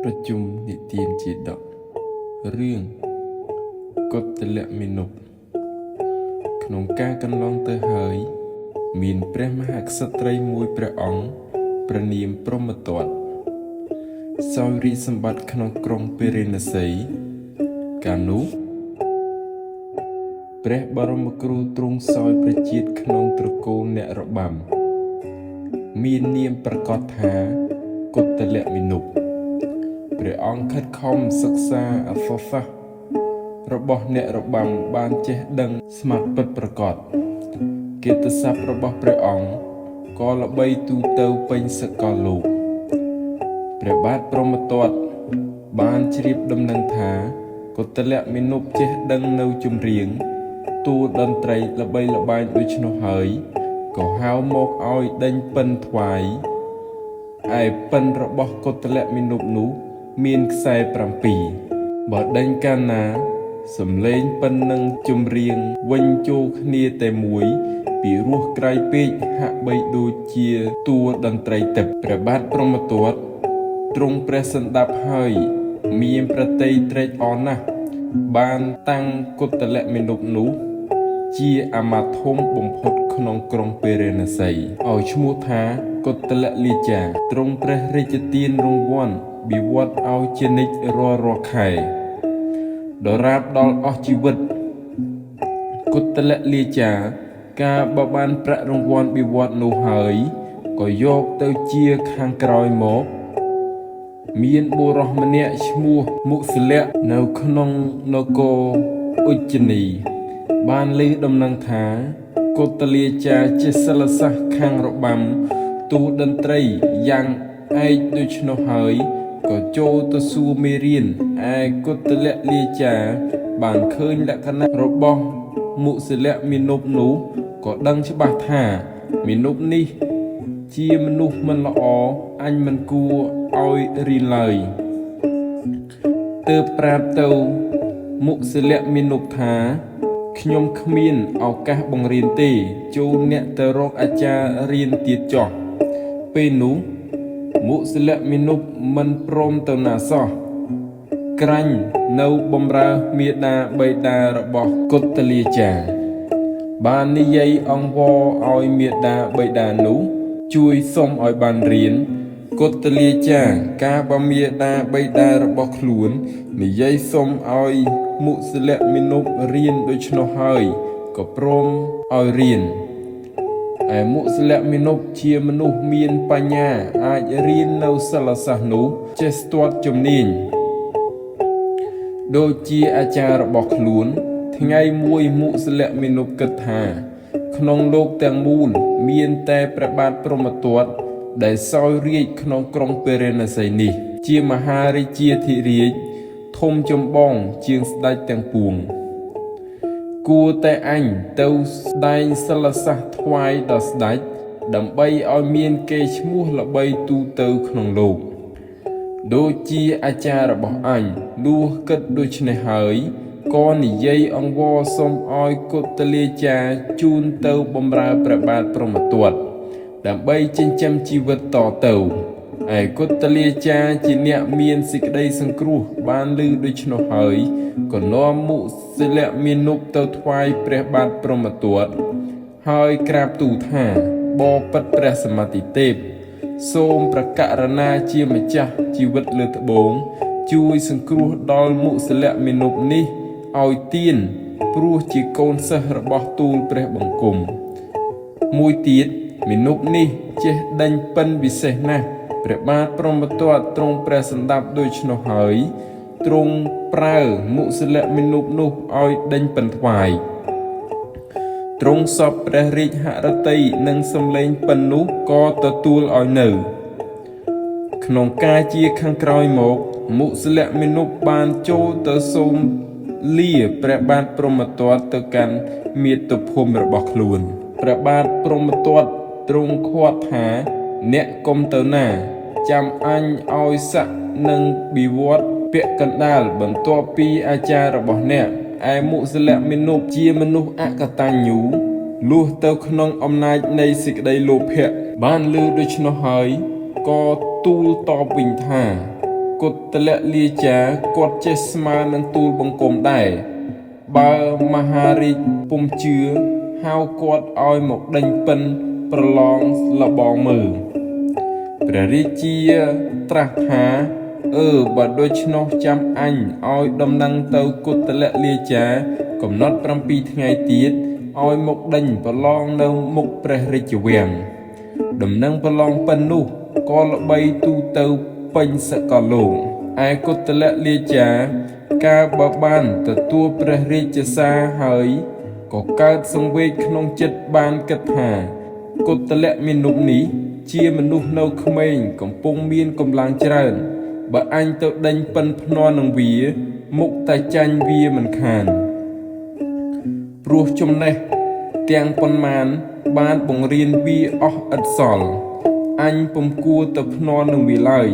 ប្រជុំនិទានជាដករឿងកុដលមេនុបក្នុងការកន្លងទៅហើយមានព្រះមហាក្សត្រីមួយព្រះអង្គព្រះនាមព្រហ្មទត្តសោយរាជសម្បត្តិក្នុងក្រុងពេរិណសីកាលនោះព្រះបរមគ្រូទ្រង់សោយព្រះជាតិក្នុងត្រកូលអ្នករបាំមាននាមប្រកាសថាកុដលមេនុបព្រះអង្គខិតខំសិក្សាអក្សរសាស្ត្ររបស់អ្នករបាំបានចេះដឹងស្មាត់ពិតប្រាកដកិត្តិស័ព្ទរបស់ព្រះអង្គក៏ល្បីទូទៅពេញសកលលោកព្រះបាទព្រហ្មទត្តបានជ្រាបដំណឹងថាកុដលមេនុបចេះដឹងនៅចម្រៀងតួតន្ត្រីល្បីល្បាញដូច្នោះហើយក៏ហៅមកឲ្យដេញពិនថ្វាយឯពិនរបស់កុដលមេនុបនោះមានខ្សែ7បើដេញកាលណាសំឡេងពិននឹងចម្រៀងវិញចូលគ្នាតែមួយពីរោះក្រៃពេកហាក់បីដូចជាតួតន្ត្រីទឹកព្រះបាទព្រហ្មទត្តទ្រង់ព្រះសណ្ដាប់ហើយមានប្រតិយត្រេកអរណាស់បានតាំងកុដលមេនុបនោះជាអាមាត្យធំបំផុតក្នុងក្រុងពេរិណសីឲ្យឈ្មោះថាកុដលលាចាទ្រង់ព្រះរាជទានរង្វាន់វិវត្តឲ្យជានិច្ចរាល់ខែដរាបដល់អស់ជីវិតកុដលលាចាការបបានប្រាក់រង្វាន់វិវត្តនោះហើយក៏យកទៅជាខាងក្រោយមកមានបុរសម្នាក់ឈ្មោះមុសលៈនៅក្នុងនគរឧជ្ជនីបានឮដំណឹងថាកុដលាចាជាសិលសាស្ត្រខាងរបាំតួតន្ត្រីយ៉ាងឯកដូច្នោះហើយក៏ចូលទៅសួរមេរៀនឯកុដលលាចាបានឃើញលក្ខណៈរបស់មុសលៈមេនុបនោះក៏ដឹងច្បាស់ថាមេនុបនេះជាមនុស្សមិនល្អអញមិនគួរឲ្យរៀនឡើយទើបប្រាប់ទៅមុសលៈមេនុបថាខ្ញុំគ្មានឱកាសបង្រៀនទេចូលអ្នកទៅរកអាចារ្យរៀនទៀតចុះពេលនោះមុសលៈមេនុបមិនព្រមទៅណាសោះក្រាញ់នៅបំរើមាតាបិតារបស់កុដលាចាបាននិយាយអង្វរឲ្យមាតាបិតានោះជួយសុំឲ្យបានរៀនកុដលាចាការបមាតាបិតារបស់ខ្លួននិយាយសុំឲ្យមុសលៈមេនុបរៀនដូច្នោះហើយក៏ព្រមឲ្យរៀនឯមុសលៈមេនុបជាមនុស្សមានបញ្ញាអាចរៀននៅសិលសាស្ត្រនោះចេះស្ទាត់ជំនាញដូចជាអាចារ្យរបស់ខ្លួនថ្ងៃមួយមុសលៈមេនុបគិតថាក្នុងលោកទាំងមូលមានតែព្រះបាទព្រហ្មទត្តដែលសោយរាជ្យក្នុងក្រុងពេរិណសីនេះជាមហារាជាធិរាជធំចម្បងជាងស្ដេចទាំងពួងគួរតែអញទៅស្ដែងសិលសាស្ត្រថ្វាយដល់ស្ដេចដើម្បីឲ្យមានកេរ្តិ៍ឈ្មោះល្បីទូទៅក្នុងលោកដូចជាអាចារ្យរបស់អញលួសគិតដូច្នេះហើយក៏និយាយអង្វរសុំឲ្យកុដលាចាជូនទៅបម្រើព្រះបាទព្រហ្មទត្តដើម្បីចិញ្ចឹមជីវិតតទៅឯកុដលាចាជាអ្នកមានសេចក្តីសង្គ្រោះបានឮដូច្នោះហើយក៏នាំមុសលៈមេនុបទៅថ្វាយព្រះបាទព្រហ្មទត្តហើយក្រាបទូលថាបបិទ្ធព្រះសមត្ថិទេពសូមប្រកាសណាជាម្ចាស់ជីវិតលើត្បូងជួយសង្គ្រោះដល់មុសលៈមេនុបនេះឲ្យទានព្រោះជាកូនសិស្សរបស់ទូលព្រះបង្គំមួយទៀតមេនុបនេះចេះដេញពិនវិសេសណាស់ព្រះបាទព្រហ្មទត្តទ្រង់ព្រះសណ្ដាប់ដូច្នោះហើយទ្រង់ប្រើមុសលៈមេនុបនោះឲ្យដេញពិនថ្វាយទ្រង់សពព្រះរាជហឫទ័យនិងសំឡេងពិននោះក៏ទទួលឲ្យនៅក្នុងការជាខាងក្រោយមកមុសលៈមេនុបបានចូលទៅសូមលាព្រះបាទព្រហ្មទត្តទៅកាន់មាតុភូមិរបស់ខ្លួនព្រះបាទព្រហ្មទត្តទ្រង់ឃាត់ថាអ្នកកុំទៅណាចាំអញឲ្យស័ក្តិនឹងវិវត្តពាក់កណ្ដាលបន្ទាប់ពីអាចារ្យរបស់អ្នកឯមុសលៈមេនុបជាមនុស្សអកតញ្ញូលួសទៅក្នុងអំណាចនៃសេចក្តីលោភៈបានឮដូច្នោះហើយក៏ទូលតបវិញថាក គុតទលៈលាចាគាត់ចេះស្មើនឹងទូលបង្គំដែរបើមហារាជពុំជឿហៅគាត់ឲ្យមកដេញពិនប្រឡងលបងមើលព្រះរាជាត្រាស់ថាបើដូច្នោះចាំអញឲ្យដំណឹងទៅគុតលៈលាចាកំណត់7ថ្ងៃទៀតឲ្យមកដេញប្រឡងនៅមុខព្រះរាជវាំងដំណឹងប្រឡងពិននោះក៏ល្បីទូទៅពេញសកលលោកឯគុតលៈលាចាកាលបើបានទទួលព្រះរាជសារហើយក៏កើតសង្វេគក្នុងចិត្តបានគិតថាគុតលៈមានុបនេះជាមនុស្សនៅក្មេងកំពុងមានកម្លាំងច្រើនបើអញទៅដេញប៉ិនភ្នាល់នឹងវាមុខតែចាញ់វាមិនខានព្រោះចំណេះទាំងប៉ុន្មានបានបង្រៀនវាអស់ឥតសល់អញពុំគួរទៅភ្នាល់នឹងវាឡើយ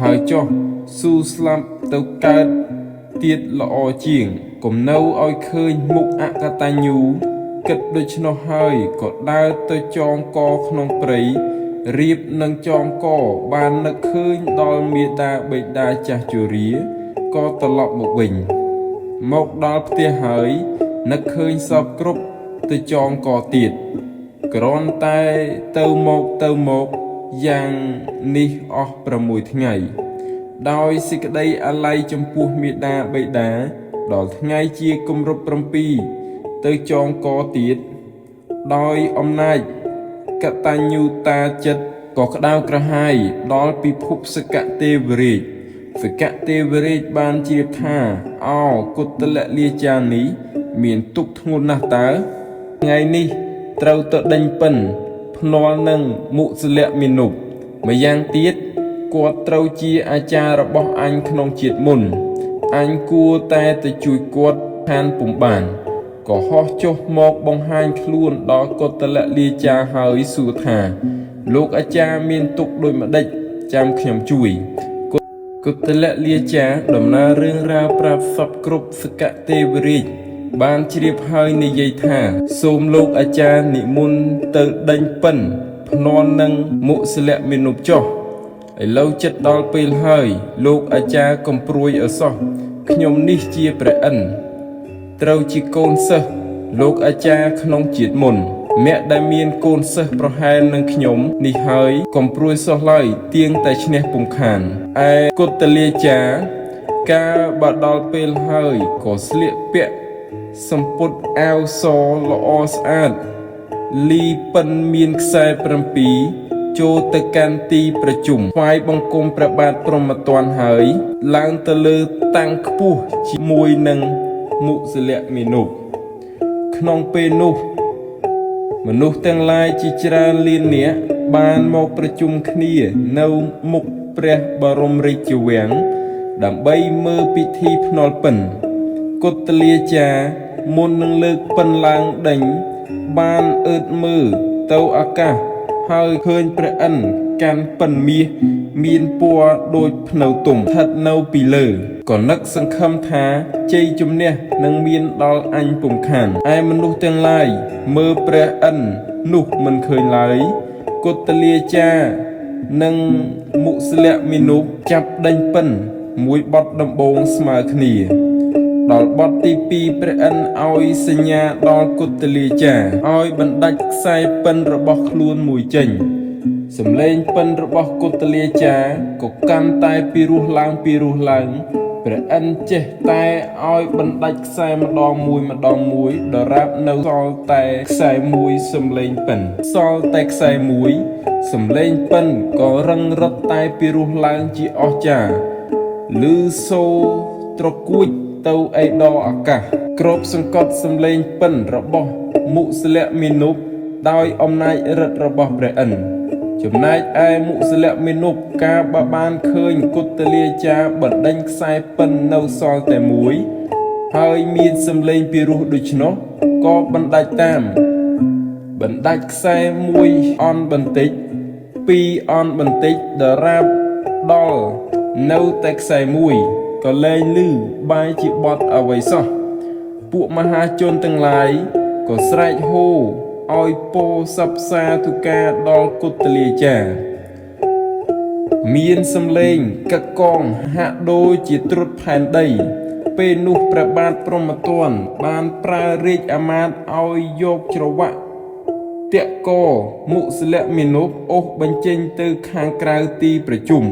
ហើយចុះស៊ូស្លាប់ទៅកើតទៀតល្អជាងកុំនៅឲ្យឃើញមុខអកតញ្ញូគិតដូច្នោះហើយក៏ដើរទៅចងកក្នុងព្រៃរៀបនឹងចងកបាននឹកឃើញដល់មាតាបិតាចាស់ជរាក៏ត្រឡប់មកវិញមកដល់ផ្ទះហើយនឹកឃើញសពគ្រប់ទៅចងកទៀតគ្រាន់តែទៅមកយ៉ាងនេះអស់6ថ្ងៃដោយសេចក្តីអាល័យចំពោះមាតាបិតាដល់ថ្ងៃជាគម្រប់7ទៅចងកទៀតដោយអំណាចកតញ្ញូតាចិត្តក៏ក្តៅក្រហាយដល់ពិភពសកទេវរាជសកទេវរាជបានជ្រាបថាគុតលៈលាចានេះមានទុក្ខធ្ងន់ណាស់តើថ្ងៃនេះត្រូវទៅដេញពិនភ្នាល់នឹងមុសលៈមានុបម្យ៉ាងទៀតគាត់ត្រូវជាអាចារ្យរបស់អញក្នុងជាតិមុនអញគួរតែទៅជួយគាត់ខានពុំបានក៏ហោះចុះមកបង្ហាញខ្លួនដល់គុតលៈលាចាហើយសួរថាលោកអាចារ្យមានទុក្ខដូចម្ដេចចាំខ្ញុំជួយគុតលៈលាចាដំណើររឿងរ៉ាវប្រាប់សពគ្រប់សកទេវរាជបានជ្រាបហើយនិយាយថាសូមលោកអាចារ្យនិមន្តទៅដេញពិនភ្នាល់នឹងមុសលៈមានុបចុះឥឡូវចិត្តដល់ពេលហើយលោកអាចារ្យកំព្រួយអសោះខ្ញុំនេះជាព្រះឥន្ទត្រូវជាកូនសិស្សលោកអាចារ្យក្នុងជាតិមុនអ្នកដែលមានកូនសិស្សប្រហែលនឹងខ្ញុំនេះហើយកំព្រួយសោះឡើយទៀងតែឈ្នះពុំខានឯគុតលាចាកាលបើដល់ពេលហើយក៏ស្លៀកពាក់សម្ពុតអាវសល្អស្អាតលីពិនមានខ្សែ7ចូលទៅកាន់ទីប្រជុំថ្វាយបង្គំព្រះបាទព្រហ្មទណ្ឌហើយឡើងទៅលើតាំងខ្ពស់ជាមួយនឹងមុសលៈមានុបក្នុងពេលនោះមនុស្សទាំងឡាយជាច្រើនលាននាក់បានមកប្រជុំគ្នានៅមុខព្រះបរមរាជវាំងដើម្បីមើលពិធីភ្នាល់ពិនគុតលាចាមុននឹងលើកពិនឡើងដេញបានអើតមើលទៅអាកាសហើយឃើញព្រះឥន្ទកាន់ពិនមាសមានពណ៌ដូចភ្នៅទុំស្ថិតនៅពីលើក៏នឹកសង្ឃឹមថាជ័យជំនះនឹងមានដល់អញពុំខានឯមនុស្សទាំងឡាយមើលព្រះឥន្ទនោះមិនឃើញឡើយគុតលាចានិងមុសលៈមានុបចាប់ដេញពិនមួយបត់ដំបងស្មើគ្នាដល់បត់ទី2ព្រះឥន្ទឲ្យសញ្ញាដល់គុតលាចាឲ្យបណ្ដាច់ខ្សែពិនរបស់ខ្លួនមួយចេញសំឡេងពិនរបស់គុតលាចាក៏កាន់តែពីរោះឡើងព្រះឥន្ទចេះតែឲ្យបណ្ដាច់ខ្សែម្ដងមួយដរាបនៅសល់តែខ្សែមួយសំឡេងពិនសល់តែខ្សែមួយសំឡេងពិនក៏រឹងរឹតតែពីរោះឡើងជាអស្ចារ្យឮសូរត្រកួចទៅឯដអាកាសគ្របសង្កត់សំឡេងពិនរបស់មុសលៈមានុបដោយអំណាចឫទ្ធិរបស់ព្រះឥន្ទចំណែកឯមុសលៈមានុបកាលបើបានឃើញគុតលាចាបណ្ដេញខ្សែពិននៅសល់តែមួយហើយមានសំឡេងពីរោះដូច្នោះក៏បណ្ដាច់តាមបណ្ដាច់ខ្សែមួយអន់បន្តិច2អន់បន្តិចដរាបដល់នៅតែខ្សែមួយក៏លែងឮបែរជាបត់អ្វីសោះពួកមហាជនទាំងឡាយក៏ស្រែកហូឲ្យពោសັບសាធុការដល់គុតលាចា មានសំឡេងកកកងហាក់ដូចជាត្រុតផែនដីពេលនោះព្រះបាទព្រហ្មទណ្ឌបានប្រើរាជអាមាត្យឲ្យយកច្រវាក់តាក់កមុសលមានុបអូសបញ្ចេញទៅខាងក្រៅទីប្រជុំ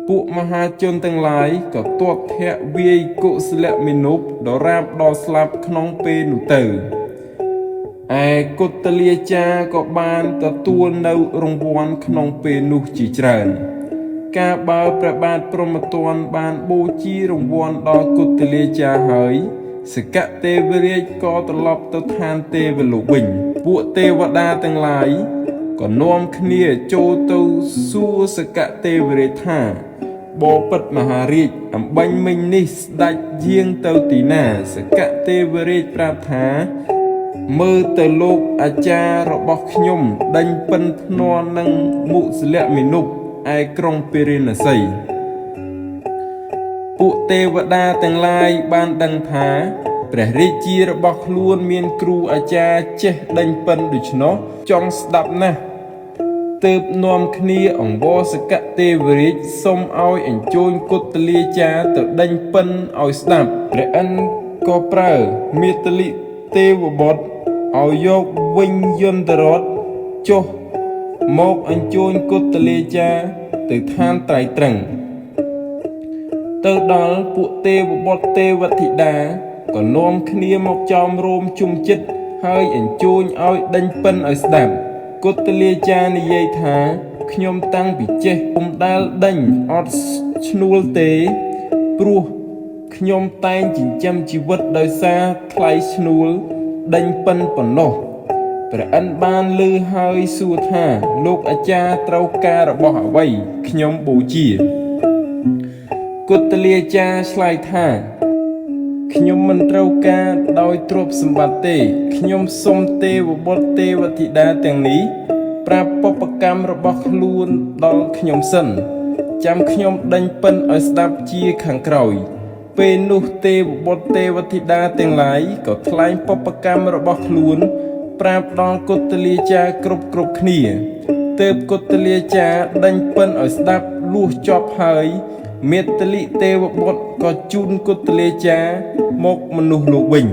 ពួកមហាជនទាំងឡាយក៏ទាត់ធាក់វាយកុសលមានុបដរាបដល់ស្លាប់ក្នុងពេលនោះទៅឯគុតលាចារ្យក៏បានទទួលនៅរង្វាន់ក្នុងពេលនោះជាច្រើនការបើព្រះបាទព្រហ្មទណ្ឌបានបូជារង្វាន់ដល់គុតលាចារ្យហើយសកទេវរាជក៏ត្រឡប់ទៅឋានទេវលោកវិញពួកទេវតាទាំងឡាយក៏នាំគ្នាចូលទៅសួរសកទេវរាជថាបបិទ្ធមហារាជអំបញ្ញមិញនេះស្ដេចយាងទៅទីណាសកទេវរាជប្រាប់ថាមើលទៅលោកអាចារ្យរបស់ខ្ញុំដេញពិនភ្នាល់នឹងមុសលមានុបឯក្រុងពារាណសីពួកទេវតាទាំងឡាយបានដឹងថាព្រះរាជារបស់ខ្លួនមានគ្រូអាចារ្យចេះដេញពិនដូច្នោះចង់ស្ដាប់ណាស់ទើបនាំគ្នាអង្វរសកទេវរាជសុំឲ្យអញ្ជើញគុតលាចារ្យទៅដេញពិនឲ្យស្ដាប់ព្រះឥន្ទក៏ប្រើមាតុលិទេវបុត្រឲ្យយកវិញយន្តរថចុះមកអញ្ជើញគុតលាចារ្យទៅឋានត្រៃត្រឹងទៅដល់ពួកទេវបុត្រទេវធីតាក៏នាំគ្នាមកចោមរោមជុំចិត្តហើយអញ្ជើញឲ្យដេញពិនឲ្យស្ដាប់គុតលាចារ្យនិយាយថាខ្ញុំតាំងពីចេះពុំដែលដេញអត់ឈ្នួលទេព្រោះខ្ញុំតែងចិញ្ចឹមជីវិតដោយសារថ្លៃឈ្នួលដេញពិនប៉ុណ្ណោះព្រះឥន្ទបានឮហើយសួរថាលោកអាចារ្យត្រូវការរបស់អ្វីខ្ញុំបូជាគុតលាចារ្យឆ្លើយថាខ្ញុំមិនត្រូវការដោយទ្រព្យសម្បត្តិទេខ្ញុំសុំទេវបុត្រទេវធីតាទាំងនេះប្រាប់បុព្វកម្មរបស់ខ្លួនដល់ខ្ញុំសិនចាំខ្ញុំដេញពិនឲ្យស្ដាប់ជាខាងក្រោយពេលនោះទេវបុត្រទេវធីតាទាំងឡាយក៏ថ្លែងបុព្វកម្មរបស់ខ្លួនប្រាប់ដល់គុតលាចារ្យគ្រប់គ្នាទើបគុតលាចារ្យដេញពិនឲ្យស្ដាប់លួសចប់ហើយមេត្តលិទេវបុត្រក៏ជូនគុតលាចារ្យមកមនុស្សលោកវិញ